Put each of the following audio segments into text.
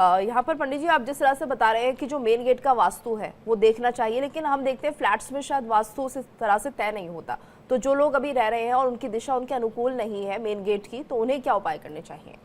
यहाँ पर पंडित जी आप जिस तरह से बता रहे हैं कि जो मेन गेट का वास्तु है वो देखना चाहिए, लेकिन हम देखते हैं फ्लैट्स में शायद वास्तु उस तरह से तय नहीं होता, तो जो लोग अभी रह रहे हैं और उनकी दिशा उनके अनुकूल नहीं है मेन गेट की, तो उन्हें क्या उपाय करने चाहिए?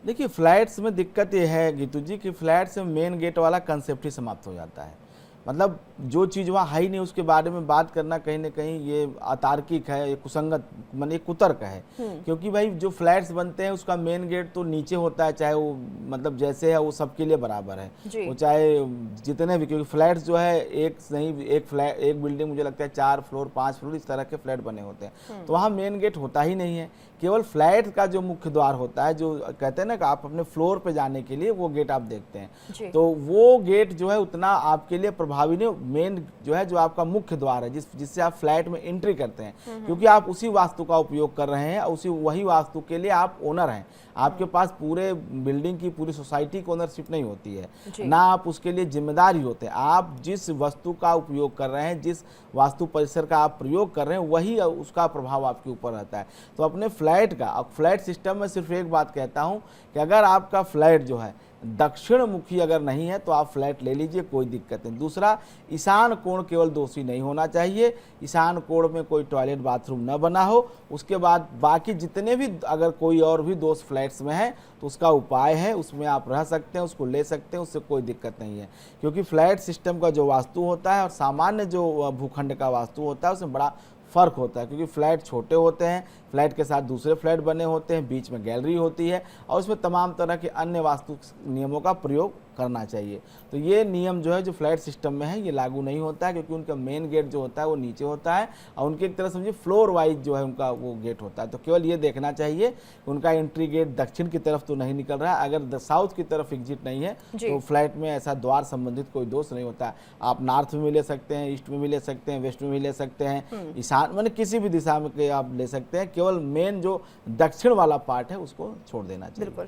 देखिए, फ्लैट्स में दिक्कत ये है गीतू जी कि फ्लैट्स में मेन गेट वाला कंसेप्ट ही समाप्त हो जाता है। मतलब जो चीज़ वहाँ है ही नहीं उसके बारे में बात करना कहीं ना कहीं ये अतार्किक है, ये कुसंगत माने कुतर्क है। क्योंकि भाई जो फ्लैट्स बनते हैं उसका मेन गेट तो नीचे होता है, चाहे वो मतलब जैसे है वो सबके लिए बराबर है, वो चाहे जितने भी, क्योंकि फ्लैट्स जो है एक नहीं, एक बिल्डिंग मुझे लगता है 4 फ्लोर 5 फ्लोर इस तरह के फ्लैट बने होते हैं, तो वहाँ मेन गेट होता ही नहीं है। केवल फ्लैट का जो मुख्य द्वार होता है, जो कहते हैं ना कि आप अपने फ्लोर पे जाने के लिए वो गेट आप देखते हैं, तो वो गेट जो है उतना आपके लिए प्रभावी नहीं। मेन जो है जो आपका मुख्य द्वार है जिससे आप फ्लैट में एंट्री करते हैं, क्योंकि आप उसी वास्तु का उपयोग कर रहे हैं, वही वास्तु के लिए आप ओनर हैं। आपके पास पूरे बिल्डिंग की पूरी सोसाइटी की ओनरशिप नहीं होती है, ना आप उसके लिए जिम्मेदार ही होते हैं। आप जिस वस्तु का उपयोग कर रहे हैं, जिस वास्तु परिसर का आप प्रयोग कर रहे हैं, वही उसका प्रभाव आपके ऊपर रहता है। तो अपने फ्लैट सिस्टम में सिर्फ एक बात कहता हूं कि अगर आपका फ्लैट जो है दक्षिण मुखी अगर नहीं है तो आप फ्लैट ले लीजिए, कोई दिक्कत नहीं। दूसरा, ईशान कोण केवल दोषी नहीं होना चाहिए, ईशान कोण में कोई टॉयलेट बाथरूम न बना हो। उसके बाद बाकी जितने भी अगर कोई और भी दोष फ्लैट्स में है तो उसका उपाय है, उसमें आप रह सकते हैं, उसको ले सकते हैं, उससे कोई दिक्कत नहीं है। क्योंकि फ्लैट सिस्टम का जो वास्तु होता है और सामान्य जो भूखंड का वास्तु होता है उसमें बड़ा फ़र्क होता है, क्योंकि फ्लैट छोटे होते हैं, फ्लैट के साथ दूसरे फ्लैट बने होते हैं, बीच में गैलरी होती है और उसमें तमाम तरह के अन्य वास्तु नियमों का प्रयोग करना चाहिए। तो ये नियम जो है जो फ्लैट सिस्टम में है ये लागू नहीं होता है, क्योंकि उनका मेन गेट जो होता है वो नीचे होता है और उनकी एक तरह समझिए फ्लोर वाइज जो है उनका वो गेट होता है। तो केवल ये देखना चाहिए उनका एंट्री गेट दक्षिण की तरफ तो नहीं निकल रहा है। अगर साउथ की तरफ एग्जिट नहीं है तो फ्लैट में ऐसा द्वार संबंधित कोई दोष नहीं होता है। आप नॉर्थ में भी ले सकते हैं, ईस्ट में भी ले सकते हैं, वेस्ट में भी ले सकते हैं, ईशान मैंने किसी भी दिशा में आप ले सकते हैं। केवल मेन जो दक्षिण वाला पार्ट है उसको छोड़ देना चाहिए।